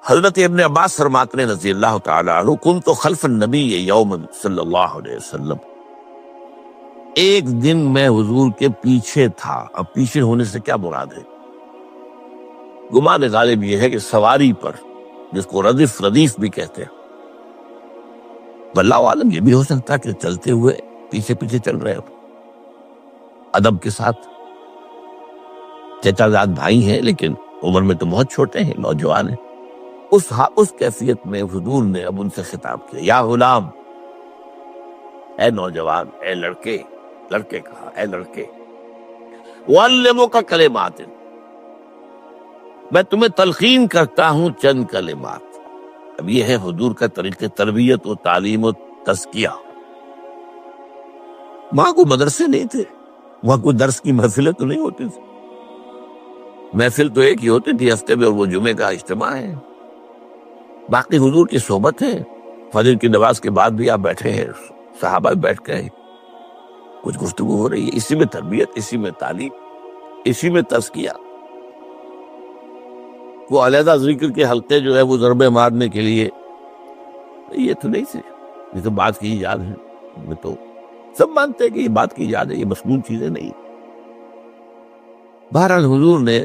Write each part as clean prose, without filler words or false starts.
حضرت ابن عباس فرماتے ہیں رضی اللہ تعالیٰ عنہ، کنت خلف النبی یوما صلی اللہ علیہ وسلم، ایک دن میں حضور کے پیچھے تھا۔ اب پیچھے ہونے سے کیا مراد ہے؟ گمان غالب یہ ہے کہ سواری پر، جس کو ردیف بھی کہتے ہیں، واللہ عالم یہ بھی ہو سکتا ہے کہ چلتے ہوئے پیچھے پیچھے چل رہے ہو، ادب کے ساتھ۔ چچا زاد بھائی ہیں لیکن عمر میں تو بہت چھوٹے ہیں، نوجوان ہیں۔ اس کیفیت میں حضور نے اب ان سے خطاب کیا، یا غلام، اے نوجوان، اے لڑکے کہا، اے لڑکے، وَعَلِّمُكَ کلمات، میں تمہیں تلقین کرتا ہوں چند کلمات۔ اب یہ ہے حضور کا طریقہ تربیت و تعلیم و تزکیہ۔ وہاں کوئی مدرسے نہیں تھے، وہاں کوئی درس کی محفلیں تو نہیں ہوتی تھی، محفل تو ایک ہی ہوتی تھی ہفتے میں، اور وہ جمعے کا اجتماع ہے۔ باقی حضور کی صحبت ہے، فجر کی نماز کے بعد بھی آپ بیٹھے ہیں، صحابہ بھی بیٹھ گئے، کچھ گفتگو ہو رہی ہے، اسی میں تربیت، اسی میں تعلیم، اسی میں تزکیہ۔ وہ علیحدہ ذکر کے حلقے جو ہے وہ ضربے مارنے کے لیے یہ تو نہیں تھے، یہ تو بات کی ایجاد ہے، میں تو سب مانتے ہیں کہ یہ بات کی ایجاد ہے، یہ مسنون چیزیں نہیں۔ بہرحال حضور نے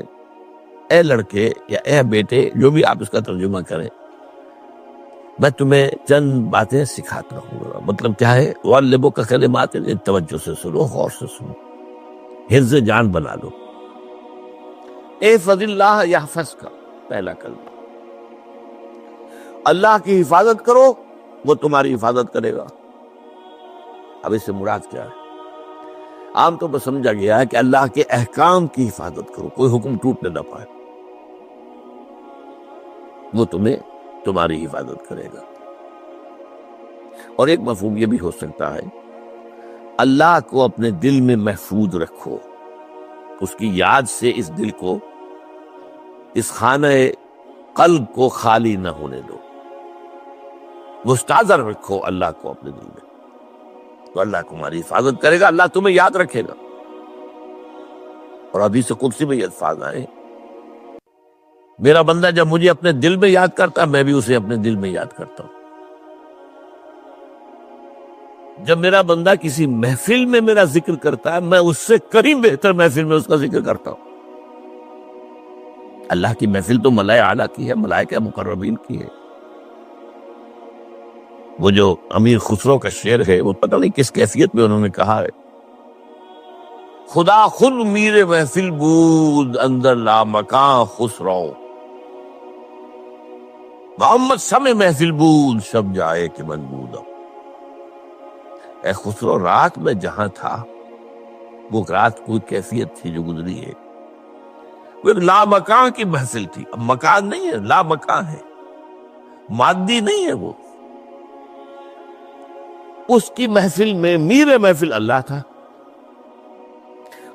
اے لڑکے یا اے بیٹے، جو بھی آپ اس کا ترجمہ کریں، میں تمہیں چند باتیں سکھاتا ہوں۔ مطلب کیا ہے؟ وَعَلِّمُكَ کلمات، توجہ سے سنو، غور سے سنو، حفظ جان بنا لو۔ احفظ اللہ یحفظک، پہلا کلمہ، اللہ کی حفاظت کرو، وہ تمہاری حفاظت کرے گا۔ اب اس سے مراد کیا ہے؟ عام طور پر سمجھا گیا ہے کہ اللہ کے احکام کی حفاظت کرو، کوئی حکم ٹوٹنے نہ پائے، وہ تمہاری حفاظت کرے گا۔ اور ایک مفہوم یہ بھی ہو سکتا ہے، اللہ کو اپنے دل میں محفوظ رکھو، اس کی یاد سے اس دل کو، اس خانہ قلب کو خالی نہ ہونے دو، مستحضر رکھو اللہ کو اپنے دل میں، تو اللہ تمہاری حفاظت کرے گا، اللہ تمہیں یاد رکھے گا۔ اور حدیث قدسی میں یہ الفاظ آئے، میرا بندہ جب مجھے اپنے دل میں یاد کرتا ہے، میں بھی اسے اپنے دل میں یاد کرتا ہوں۔ جب میرا بندہ کسی محفل میں میرا ذکر کرتا ہے، میں اس سے قریب بہتر محفل میں اس کا ذکر کرتا ہوں۔ اللہ کی محفل تو ملائے اعلیٰ کی ہے، ملائکہ مقربین کی ہے۔ وہ جو امیر خسرو کا شعر ہے، وہ پتہ نہیں کس کیفیت میں انہوں نے کہا ہے، خدا خود میر محفل بود اندر لامکاں خسرو، محمد سم محفل بود شب جائے کہ من بودم۔ اے خسرو، رات میں جہاں تھا، وہ رات کوئی کیفیت تھی جو گزری ہے، وہ ایک لامکاں کی محفل تھی۔ اب مکان نہیں ہے، لامکاں ہے، مادی نہیں ہے وہ۔ اس کی محفل میں میر محفل اللہ تھا،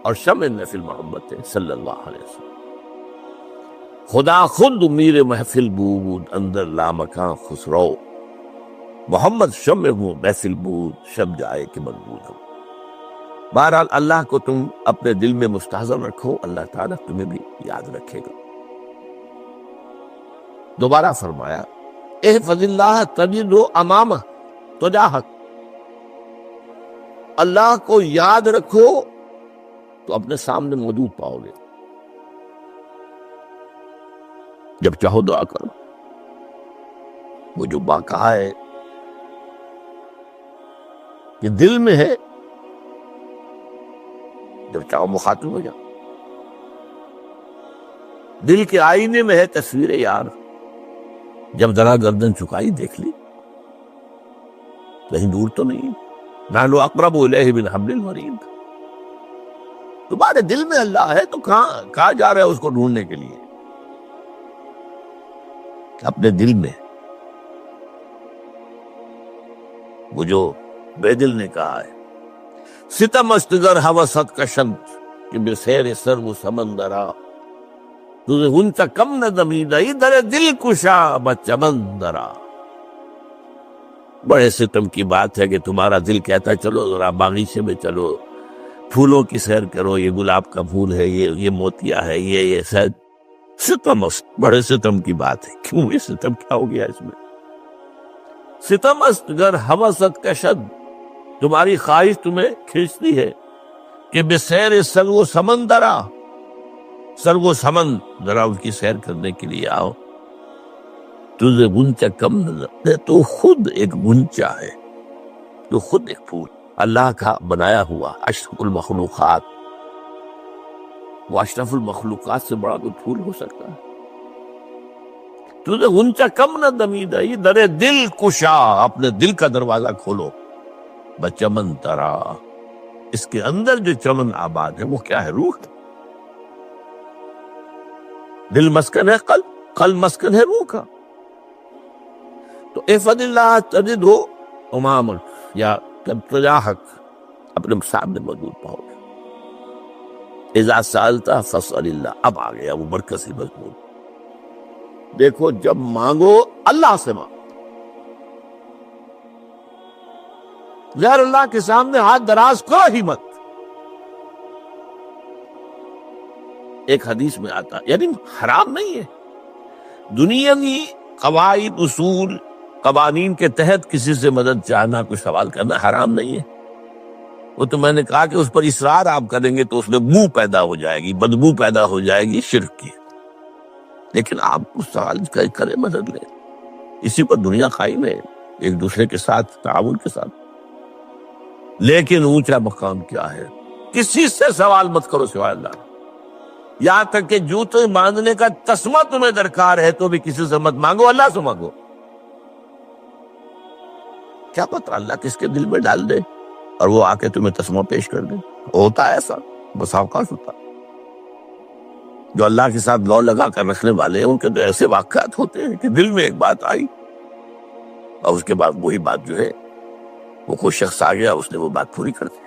اور شمع محفل محمد تھے صلی اللہ علیہ وسلم۔ خدا خود میر محفل بود اندر لامکاں خسرو، محمد شمع محفل بود شب جائے کہ مقبول ہو۔ بہرحال اللہ کو تم اپنے دل میں مستحضر رکھو، اللہ تعالیٰ تمہیں بھی یاد رکھے گا۔ دوبارہ فرمایا، احفظ اللہ تجدہ امامہ تجاہک، اللہ کو یاد رکھو تو اپنے سامنے موجود پاؤ گے، جب چاہو دعا کرو۔ وہ جو باقا ہے کہ دل میں ہے، جب چاہو مخاطب ہو جاؤ۔ دل کے آئینے میں ہے تصویر یار، جب ذرا گردن چکائی دیکھ لی، کہیں دور تو نہیں، نحن اقرب الیہ من حبل الورید۔ تمہارے دل میں اللہ ہے تو کہاں جا رہے ہو اس کو ڈھونڈنے کے لیے؟ اپنے دل میں۔ وہ جو بے دل نے کہا ہے، ستم است گر حوست کشند کہ بے سیر سر و سمندرا، تجھے ہنچا کم نہ دمیدہ در دل کشا بچمندرا۔ بڑے ستم کی بات ہے کہ تمہارا دل کہتا ہے چلو ذرا باغیچے میں چلو، پھولوں کی سیر کرو، یہ گلاب کا پھول ہے، یہ موتیا ہے، یہ شاید ستم بڑے ستم کی بات ہے. کیوں یہ ستم کیا ہو گیا اس میں؟ ستم است گر ہوست کشد، تمہاری خواہش تمہیں کھینچتی ہے کہ بے سیر سرو و سمندرا، سرو و سمن ذرا اس کی سیر کرنے کے لیے آؤ. تجھے گنچا کم نظر، تو خود ایک گنچا ہے، تو خود ایک پھول اللہ کا بنایا ہوا، اشرف المخلوقات. وہ اشرف المخلوقات سے بڑا کوئی پھول ہو سکتا ہے؟ تجھے گنچا کم نہ دمیدہ، یہ در دل کشا، اپنے دل کا دروازہ کھولو. بچمن ترا، اس کے اندر جو چمن آباد ہے وہ کیا ہے؟ روح. دل مسکن ہے قلب، قلب مسکن ہے روح کا. تو احفظ اللہ تجد ہو امامک، یا تجاہک، اپنے سامنے موجود پاؤ گے. اذا سالتا فاسأل اللہ، اب آ گیا وہ مرکزی مضمون. دیکھو جب مانگو اللہ سے مانگو، غیر اللہ کے سامنے ہاتھ دراز کرو ہی مت. ایک حدیث میں آتا، یعنی حرام نہیں ہے، دنیاوی قواعد اصول قوانین کے تحت کسی سے مدد چاہنا، کوئی سوال کرنا حرام نہیں ہے. وہ تو میں نے کہا کہ اس پر اصرار آپ کریں گے تو اس میں بو پیدا ہو جائے گی، بدبو پیدا ہو جائے گی شرک کی. لیکن آپ اس سوال کریں، مدد لیں، اسی پر دنیا قائم ہے، ایک دوسرے کے ساتھ تعاون کے ساتھ. لیکن اونچا مقام کیا ہے؟ کسی سے سوال مت کرو سوائے اللہ. یہاں تک کہ جوتے باندھنے کا تسمہ تمہیں درکار ہے تو بھی کسی سے مت مانگو، اللہ سے مانگو. کیا پتہ اللہ کس کے دل میں ڈال دے اور وہ آ کے تمہیں تسمہ پیش کر دے. ہوتا ہے ایسا، بس اوقات ہوتا. جو اللہ کے ساتھ لو لگا کر رکھنے والے ہیں ان کے تو ایسے واقعات ہوتے ہیں کہ دل میں ایک بات آئی اور اس کے بعد وہی بات جو ہے وہ کوئی شخص آ گیا، اس نے وہ بات پوری کر دی.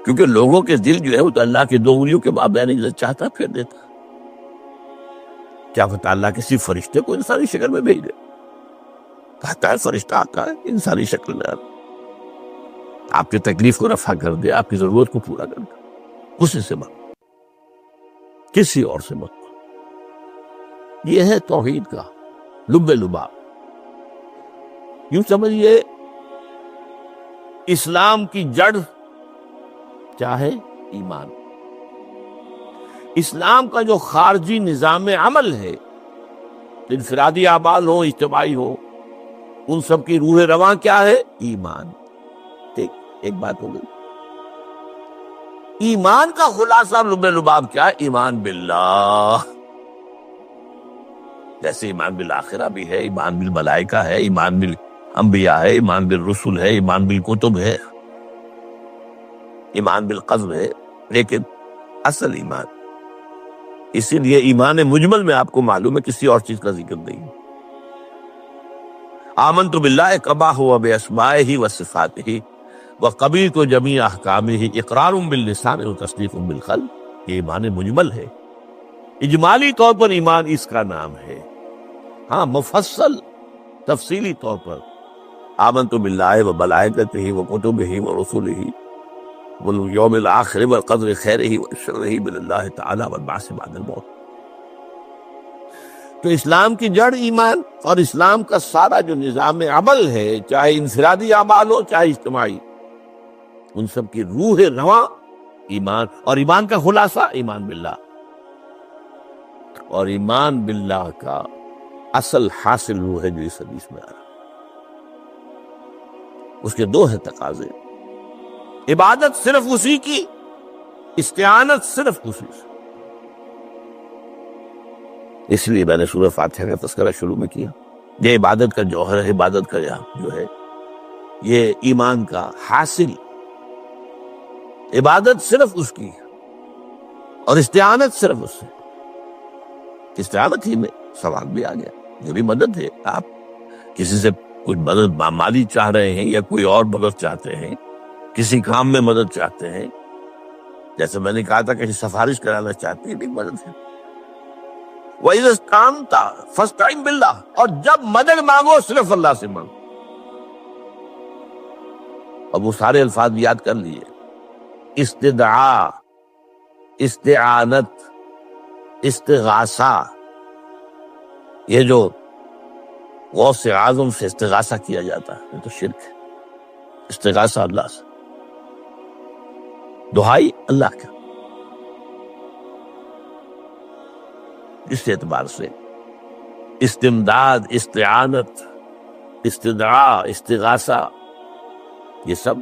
کیونکہ لوگوں کے دل جو ہے وہ تو اللہ کی دو انگلیوں کے مابین جو چاہتا پھیر دیتا. کیا پتہ اللہ کسی فرشتے کو انسانی شکل میں بھیج دے. کہتا ہے فرشتہ آتا ہے انسانی شکل میں، آپ کی تکلیف کو رفع کر دے، آپ کی ضرورت کو پورا کر دے. اسی سے مت، کسی اور سے مت. یہ ہے توحید کا لب لباب. یوں سمجھیے اسلام کی جڑ کیا ہے؟ ایمان. اسلام کا جو خارجی نظام عمل ہے، انفرادی اعمال ہو، اجتماعی ہو، ان سب کی روح رواں کیا ہے؟ ایمان. ٹھیک، ایک بات ہو گئی. ایمان کا خلاصہ لب لباب کیا ہے؟ ایمان باللہ. جیسے ایمان بالآخرہ بھی ہے، ایمان بالملائکہ ہے، ایمان بالانبیاء ہے، ایمان بالرسل ہے، ایمان بالکتب ہے، ایمان بالقلب ہے. لیکن اصل ایمان، اسی لیے ایمان مجمل میں آپ کو معلوم ہے کسی اور چیز کا ذکر نہیں. آمنت باللہ کما ہوا باسمائہ وصفاتہ وقبلت جمیع احکامہ اقرار باللسان وتصدیق بالقلب. یہ ایمان مجمل ہے. اجمالی طور پر ایمان اس کا نام ہے. ہاں مفصل تفصیلی طور پر آمنت باللہ وملائکتہ وکتبہ ورسلہ والیوم الآخر والقدر خیرہ وشرہ من اللہ تعالی والبعث بعد الموت. تو اسلام کی جڑ ایمان، اور اسلام کا سارا جو نظام عمل ہے، چاہے انفرادی اعمال ہو چاہے اجتماعی، ان سب کی روح رواں ایمان. اور ایمان کا خلاصہ ایمان باللہ. اور ایمان باللہ کا اصل حاصل وہ ہے جو اس حدیث میں آ رہا. اس کے دو ہیں تقاضے: عبادت صرف اسی کی، استعانت صرف اسی سے. اس لیے میں نے سورہ فاتحہ کا تذکرہ شروع میں کیا. یہ عبادت کا جوہر ہے، عبادت کا جو ہے یہ ایمان کا حاصل. عبادت صرف اس کی اور استعانت صرف اس سے. استعانت ہی میں سوال بھی آ گیا، یہ بھی مدد ہے. آپ کسی سے کچھ مدد مالی چاہ رہے ہیں یا کوئی اور مدد چاہتے ہیں، کسی کام میں مدد چاہتے ہیں، جیسے میں نے کہا تھا کہ سفارش کرانا چاہتے ہیں، بھی مدد ہے. وَإِذَا اسْتَعَنْتَ فَاسْتَعِنْ بِاللَّهِ. اور جب مدد مانگو صرف اللہ سے مانگو. اب وہ سارے الفاظ یاد کر لیے: استدعاء، استعانت، استغاثہ، یہ جو غوث اعظم سے استغاثہ کیا جاتا ہے یہ تو شرک ہے۔ استغاثہ اللہ سے، دعائی اللہ کا، اس اعتبار سے استمداد، استعانت، استدعاء، استغاثہ، یہ سب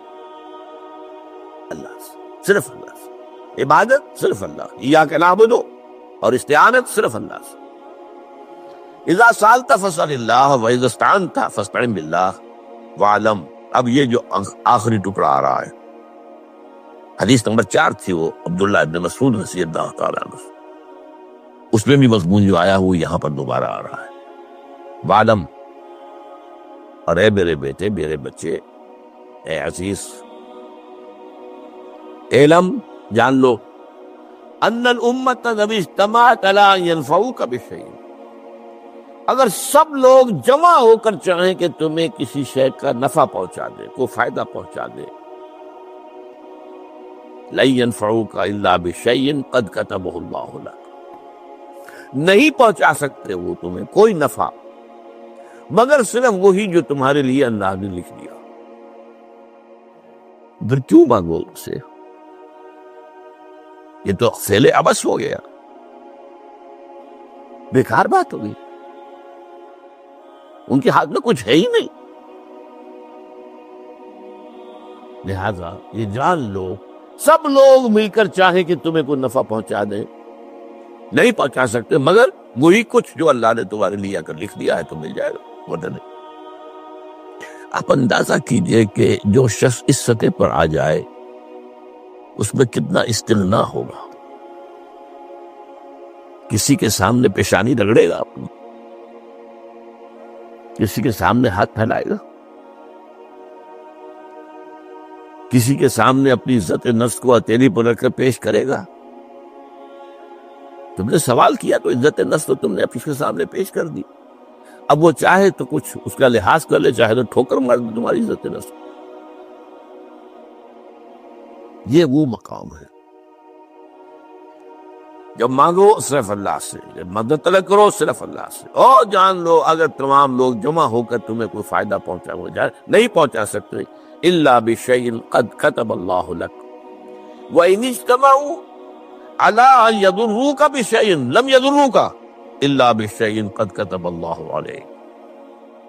اللہ سے، صرف اللہ سے، عبادت صرف اللہ، ایاک نعبد اور استعانت صرف اللہ سے۔ اذا سالت فاسأل اللہ واذا استعنت فاستعن باللہ واعلم۔ اب یہ جو آخری ٹکڑا آ رہا ہے، حدیث نمبر 4 تھی، وہ عبداللہ ابن مسعود رضی اللہ تعالیٰ عنہ، اس میں بھی مضمون جو آیا وہ یہاں پر دوبارہ آ رہا ہے۔ وعلم، اور اے میرے بیٹے، میرے بچے، اے عزیز، علم، جان لو، ان الامت لو اجتمعت علی ان ينفعوک بشیء، اگر سب لوگ جمع ہو کر چاہیں کہ تمہیں کسی شے کا نفع پہنچا دے، کوئی فائدہ پہنچا دے، لن ينفعوک الا بشیء قد کتبہ اللہ لک، نہیں پہنچا سکتے وہ تمہیں کوئی نفع مگر صرف وہی جو تمہارے لیے اللہ نے لکھ دیا۔ پھر کیوں مانگو ان سے؟ یہ تو فعل عبث ہو گیا، بیکار بات ہو گئی، ان کے ہاتھ میں کچھ ہے ہی نہیں۔ لہذا یہ جان لو، سب لوگ مل کر چاہیں کہ تمہیں کوئی نفع پہنچا دیں، نہیں پہنچا سکتے مگر وہی کچھ جو اللہ نے تمہارے لیے اگر لکھ دیا ہے تو مل جائے گا، ورنہ نہیں۔ آپ اندازہ کیجئے کہ جو شخص اس سطح پر آ جائے اس میں کتنا استغنا ہوگا، کسی کے سامنے پیشانی رگڑے گا اپنی، کسی کے سامنے ہاتھ پھیلائے گا، کسی کے سامنے اپنی عزت نفس کو ہتھیلی پر رکھ کر پیش کرے گا۔ تم نے سوال کیا تو عزت نفس تو تم نے اس کے سامنے پیش کر دی، اب وہ چاہے تو کچھ اس کا لحاظ کر لے، چاہے تو ٹھوکر مار دے تمہاری عزت نفس۔ یہ وہ مقام ہے جب مانگو صرف اللہ سے، جب مدد طلب کرو صرف اللہ سے، اور جان لو اگر تمام لوگ جمع ہو کر تمہیں کوئی فائدہ پہنچا ہو جائے، نہیں پہنچا سکتے، الا بشیء قد کتب اللہ لک وان اجتمعوا علی ان یضروک بشیء لم یضروک الا بشیء قد کتب اللہ علیک،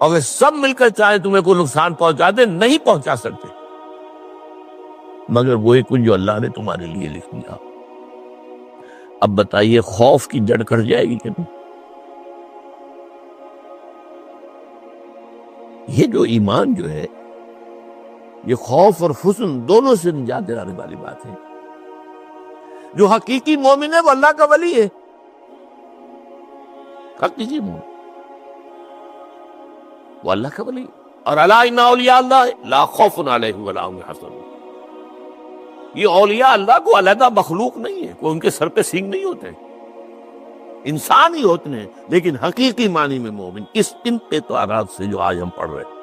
اگر سب مل کر چاہے تمہیں کوئی نقصان پہنچا دے، نہیں پہنچا سکتے مگر وہی کچھ جو اللہ نے تمہارے لیے لکھ دیا۔ اب بتائیے خوف کی جڑ کٹ جائے گی کہ نہیں؟ یہ جو ایمان جو ہے یہ خوف اور حزن دونوں سے نجات دلانے والی بات ہے۔ جو حقیقی مومن ہے وہ اللہ کا ولی ہے، حقیقی مومن وہ اللہ کا ولی ہے۔ اور الا ان اولیاء اللہ لا خوف علیہم ولا هم يحزنون، یہ اولیاء اللہ کو علیحدہ مخلوق نہیں ہے، کوئی ان کے سر پہ سینگ نہیں ہوتے، انسان ہی ہوتے ہیں، لیکن حقیقی معنی میں مومن اس ان پہ تو آرات سے جو آج ہم پڑھ رہے ہیں،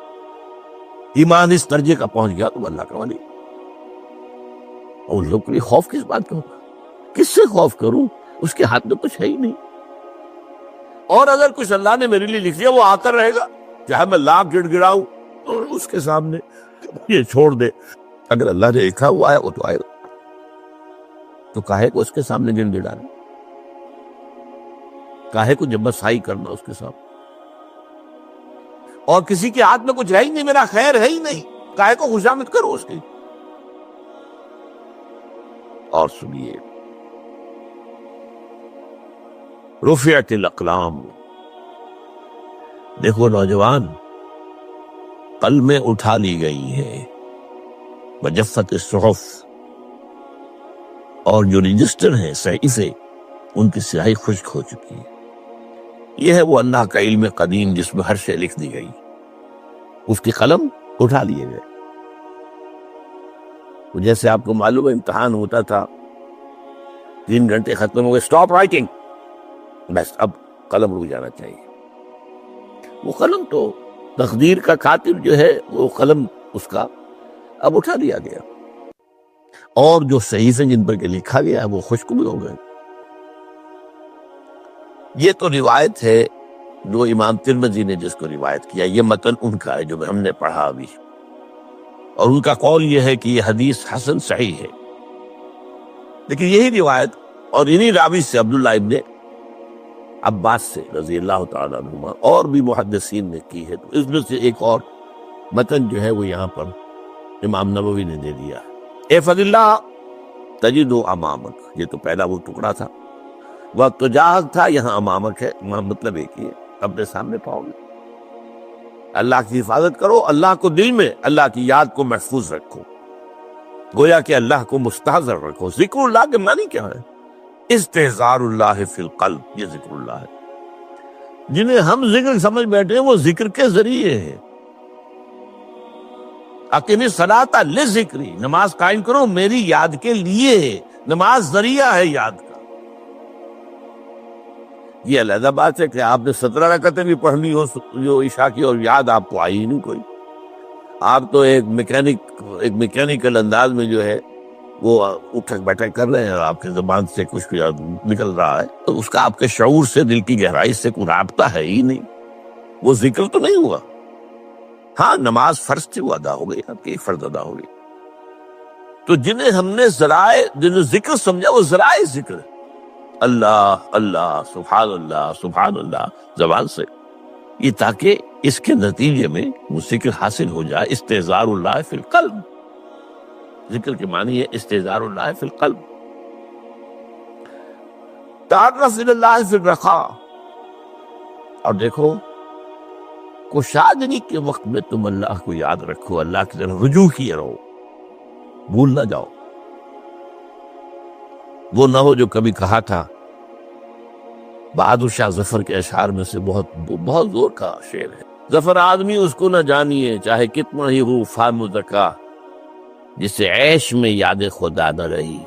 ایمان اس درجے کا پہنچ گیا تو وہ اللہ کا ولی۔ اور لوگ کے لیے خوف کس بات کا ہوگا؟ کس سے خوف کروں؟ اس کے ہاتھ میں کچھ ہے ہی نہیں، اور اگر کچھ اللہ نے میرے لیے لکھ دیا وہ آ کر رہے گا، چاہے میں لاکھ گڑ گڑاؤں اور اس کے سامنے یہ چھوڑ دے، اگر اللہ نے لکھا ہوا ہے وہ تو آئے گا، تو کاہے کو اس کے سامنے گڑ گڑانا، کاہے کو جبرسائی کرنا اس کے سامنے، اور کسی کے ہاتھ میں کچھ ہے ہی نہیں، میرا خیر ہے ہی نہیں، کاہے کو خوشامد کرو اس کی۔ اور سنیے، رفعت الاقلام، دیکھو نوجوان، قلمیں اٹھا لی گئی ہیں، وجفت الصحف، اور جو رجسٹر ہیں صحیفے ان کی سیاہی خشک ہو چکی ہے۔ یہ ہے وہ اللہ کا علم قدیم جس میں ہر شے لکھ دی گئی، اس کی قلم اٹھا لیے گئے۔ جیسے آپ کو معلوم ہے امتحان ہوتا تھا، 3 گھنٹے ختم ہو گئے، اسٹاپ رائٹنگ، بس اب قلم رک جانا چاہیے۔ وہ قلم تو تقدیر کا کاتب جو ہے وہ قلم اس کا اب اٹھا لیا گیا، اور جو صحیفے جن پر کے لکھا گیا ہے وہ خشک بھی ہو گئے۔ یہ تو روایت ہے جو امام ترمذی نے جس کو روایت کیا، یہ متن ان کا ہے جو ہم نے پڑھا ابھی، اور ان کا قول یہ ہے کہ یہ حدیث حسن صحیح ہے۔ لیکن یہی روایت اور انہی راوی سے عبداللہ ابن عباس سے رضی اللہ تعالیٰ عنہما اور بھی محدثین نے کی ہے، تو اس میں سے ایک اور متن جو ہے وہ یہاں پر امام نووی نے دے دیا۔ احفظ اللہ تجد امامک، یہ تو پہلا وہ ٹکڑا تھا، وہ تجاہک تھا، یہاں امامک ہے، مطلب ایک ہی ہے، اپنے سامنے پاؤ گے۔ اللہ کی حفاظت کرو، اللہ کو دل میں، اللہ کی یاد کو محفوظ رکھو، گویا کہ اللہ کو مستحضر رکھو۔ ذکر اللہ کے معنی کیا ہے؟ استحضار اللہ فی القلب، یہ ذکر اللہ ہے۔ جنہیں ہم ذکر سمجھ بیٹھے ہیں وہ ذکر کے ذریعے ہے۔ اقیم الصلاۃ لذکری، نماز قائم کرو میری یاد کے لیے، نماز ذریعہ ہے یاد کا۔ یہ علیحدہ بات ہے کہ آپ نے 17 رکعتیں بھی پڑھنی ہو جو عشاء کی اور یاد آپ کو آئی نہیں کوئی، آپ تو ایک میکینیکل انداز میں جو ہے وہ اٹھک بیٹھک کر رہے ہیں، اور آپ کے زبان سے کچھ نکل رہا ہے، تو اس کا آپ کے شعور سے، دل کی گہرائی سے کوئی رابطہ ہے ہی نہیں، وہ ذکر تو نہیں ہوا۔ ہاں نماز فرض تھی، وہ ادا ہو گئی، آپ کی ایک فرض ادا ہو گئی۔ تو جنہیں ہم نے جنہیں ذکر سمجھا وہ ذرائع ذکر ہے، اللہ اللہ سبحان اللہ زبان سے، یہ تاکہ اس کے نتیجے میں وہ ذکر حاصل ہو جائے۔ استحضار اللہ فی القلب، ذکر کے معنی ہے استحضار اللہ فی القلب۔ تعرف الی اللہ فی الرخاء، اور دیکھو کشادگی کے وقت میں تم اللہ کو یاد رکھو، اللہ کی طرف رجوع کیے رہو، بھول نہ جاؤ۔ وہ نہ ہو جو کبھی کہا تھا، بہادر شاہ ظفر کے اشعار میں سے بہت زور کا شعر ہے، ظفر آدمی اس کو نہ جانیے چاہے کتنا ہی ہو فام ذکا، جسے عیش میں یاد خدا نہ رہی،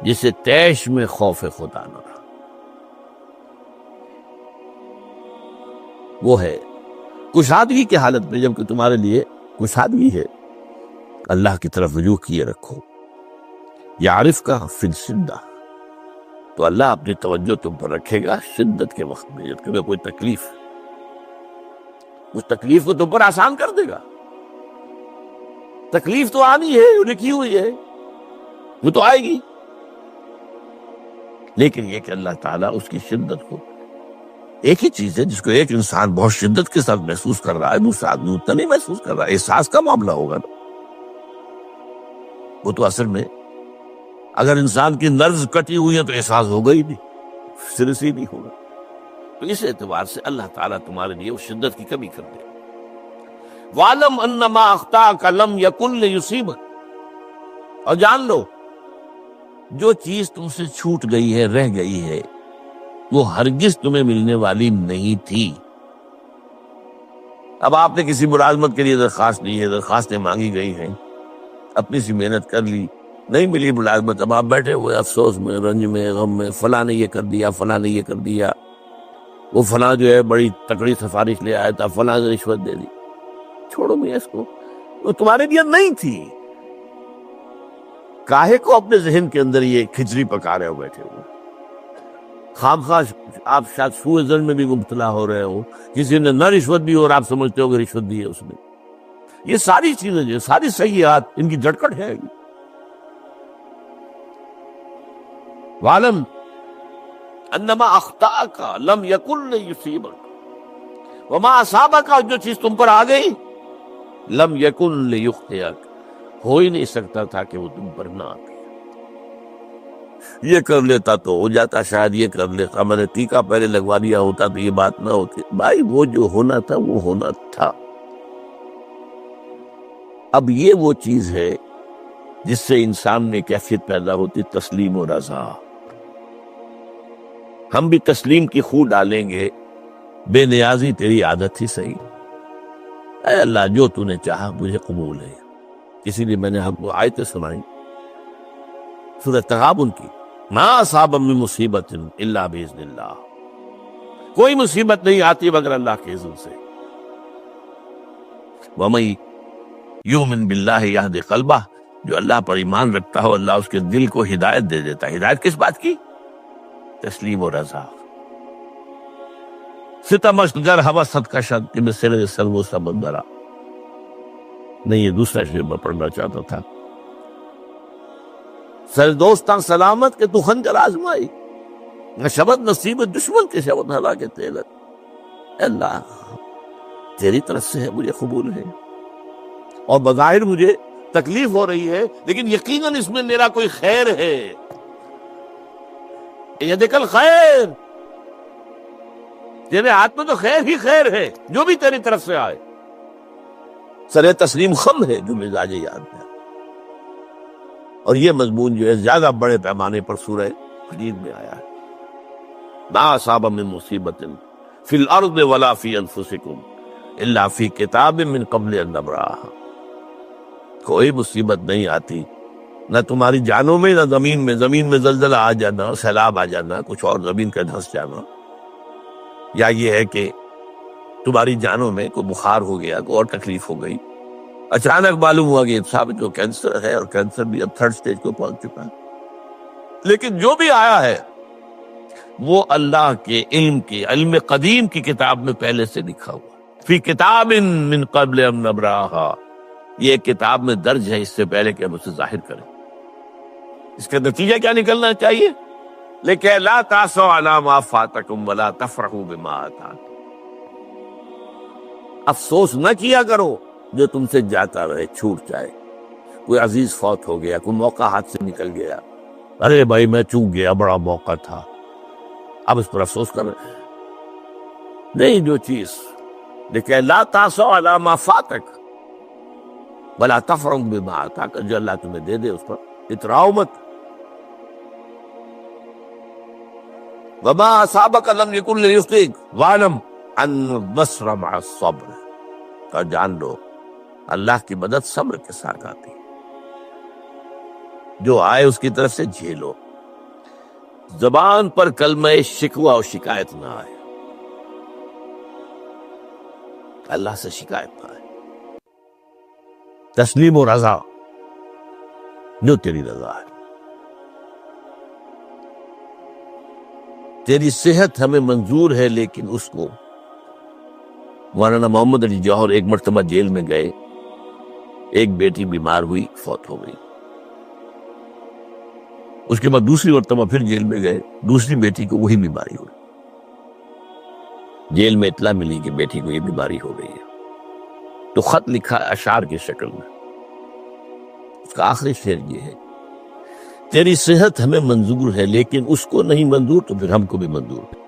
جسے تیش میں خوف خدا نہ رہا۔ وہ ہے کشادگی کی حالت میں، جب کہ تمہارے لیے کشادگی ہے، اللہ کی طرف رجوع کیے رکھو۔ یعرف کا فی الشدہ، تو اللہ اپنی توجہ تم پر رکھے گا شدت کے وقت میں، جب تمہیں کوئی تکلیف، اس تکلیف کو تم پر آسان کر دے گا۔ تکلیف تو آنی ہے، لکھی ہوئی ہے، وہ تو آئے گی، لیکن یہ کہ اللہ تعالیٰ اس کی شدت کو، ایک ہی چیز ہے جس کو ایک انسان بہت شدت کے ساتھ محسوس کر رہا ہے، دوسرا آدمی اتنا نہیں محسوس کر رہا ہے، احساس کا معاملہ ہوگا نا۔ وہ تو اصل میں اگر انسان کی نرز کٹی ہوئی ہے تو احساس ہوگا ہی نہیں، سر سے ہی نہیں ہوگا۔ تو اس اعتبار سے اللہ تعالیٰ تمہارے لیے وہ شدت کی کمی کر دے۔ وَعْلَمْ أَنَّمَا أَخْطَأَكَ لَمْ يَكُنْ لِيُصِيبَكَ، اور جان لو جو چیز تم سے چھوٹ گئی ہے، رہ گئی ہے، وہ ہرگز تمہیں ملنے والی نہیں تھی۔ اب آپ نے کسی ملازمت کے لیے درخواست دی ہے، درخواستیں مانگی گئی ہیں، اپنی سی محنت کر لی، نہیں ملی ملازمت، اب آپ بیٹھے ہوئے افسوس میں، رنج میں، غم میں، فلاں نے یہ کر دیا، فلاں نے یہ کر دیا، وہ فلاں جو ہے بڑی تکڑی سفارش لے آیا تھا، فلاں نے رشوت دے دی۔ چھوڑو میاں اس کو، وہ تمہارے لیے نہیں تھی۔ کاہے کو اپنے ذہن کے اندر یہ کھچڑی پکا رہے ہو بیٹھے ہوئے؟ خامخواہ آپ شاید سوء ظن میں بھی مبتلا ہو رہے ہو، کسی نے نہ رشوت دی اور آپ سمجھتے ہو کہ رشوت دی ہے اس نے۔ یہ ساری چیزیں جو ساری سیئات، ان کی جڑکٹ ہے۔ وَعْلَمْ أَنَّمَا أَخْطَأَكَ لَمْ يَكُنْ لِيُصِيبَكَ وَمَا أَصَابَكَ، جو چیز تم پر آ گئی، لَمْ يَكُنْ لِيُخْطِئَكَ، ہو ہی نہیں سکتا تھا کہ وہ تم پر نہ آتی۔ یہ کر لیتا تو ہو جاتا، شاید یہ کر لیتا، میں نے ٹیکا پہلے لگوا دیا ہوتا تو یہ بات نہ ہوتی۔ بھائی وہ جو ہونا تھا وہ ہونا تھا۔ اب یہ وہ چیز ہے جس سے انسان میں کیفیت پیدا ہوتی، تسلیم و رضا۔ ہم بھی تسلیم کی خو ڈالیں گے، بے نیازی تیری عادت ہی صحیح، اے اللہ جو تو نے چاہا مجھے قبول ہے۔ اسی لیے میں نے آپ کو آیتیں سنائی سورہ تغابن کی، ما اصاب من مصیبت الا باذن اللہ، کوئی مصیبت نہیں آتی مگر اللہ کے اذن سے۔ وَمَن یؤمن باللہ یہد قلبہ، جو اللہ پر ایمان رکھتا ہو اللہ اس کے دل کو ہدایت دے دیتا ہے۔ ہدایت کس بات کی؟ تسلیم و رضا۔ ستمش گر حوست کا شد کہ بسر سر و سمندرا. نہیں، یہ دوسرا شعر میں پڑھنا چاہتا تھا. سر دوستاں سلامت کہ تو خنجر آزمائی، نہ شبد نصیب دشمن کے شبد ہلا کے تیلت. اے اللہ تیری طرف سے ہے، مجھے قبول ہے، اور بظاہر مجھے تکلیف ہو رہی ہے، لیکن یقیناً اس میں میرا کوئی خیر ہے. یدک الخیر، تیرے ہاتھ میں تو خیر ہی خیر ہے، جو بھی تیری طرف سے آئے. سر تسلیم خم ہے جو مزاج یاد ہے. اور یہ مضمون جو ہے زیادہ بڑے پیمانے پر سورہ حدید میں آیا ہے. ما اصاب من مصیبت فی الارض ولا فی انفسکم الا فی کتاب من قبل ان نبرأہا. کوئی مصیبت نہیں آتی نہ تمہاری جانوں میں نہ زمین میں زلزلہ آ جانا، سیلاب آ جانا، کچھ اور زمین کا دھنس جانا، یا یہ ہے کہ تمہاری جانوں میں کوئی بخار ہو گیا، کوئی اور تکلیف ہو گئی، اچانک معلوم ہوا کہ ثابت جو کینسر ہے، اور کینسر بھی اب 3rd سٹیج کو پہنچ چکا ہے. لیکن جو بھی آیا ہے وہ اللہ کے علم قدیم کی کتاب میں پہلے سے لکھا ہوا. فی کتاب من قبل ان نبرأہا، یہ کتاب میں درج ہے اس سے پہلے کہ ہم اسے ظاہر کریں. اس کا نتیجہ کیا نکلنا چاہیے؟ لیکن لا تاسوا علی ما فاتکم ولا تفرحوا بما آتاکم. افسوس نہ کیا کرو جو تم سے جاتا رہے، چھوٹ جائے. کوئی عزیز فوت ہو گیا، کوئی موقع ہاتھ سے نکل گیا، ارے بھائی میں چوک گیا، بڑا موقع تھا، اب اس پر افسوس کر رہے ہیں. نہیں، جو چیز لیکن لا تاسوا علی ما فاتک ولا تفرحوا بما آتاک، جو اللہ تمہیں دے دے اس پر اتراؤ مت. وما اصابک لم یکن لیخطئک واعلم ان النصر مع الصبر. کا جان لو اللہ کی مدد صبر کے ساتھ آتی ہے، جو آئے اس کی طرف سے جھیلو. زبان پر کلمہ شکوہ اور شکایت نہ آئے، اللہ سے شکایت نہ آئے. تسلیم و رضا، جو تیری رضا ہے. تیری صحت ہمیں منظور ہے، لیکن اس کو مولانا محمد علی جوہر ایک مرتبہ جیل میں گئے، ایک بیٹی بیمار ہوئی، فوت ہو گئی. اس کے بعد دوسری مرتبہ پھر جیل میں گئے، دوسری بیٹی کو وہی بیماری ہوئی. جیل میں اطلاع ملی کہ بیٹی کو یہ بیماری ہو گئی ہے، تو خط لکھا اشعار کی شکل میں. اس کا آخری شعر یہ ہے: تیری صحت ہمیں منظور ہے، لیکن اس کو نہیں منظور تو پھر ہم کو بھی منظور ہے.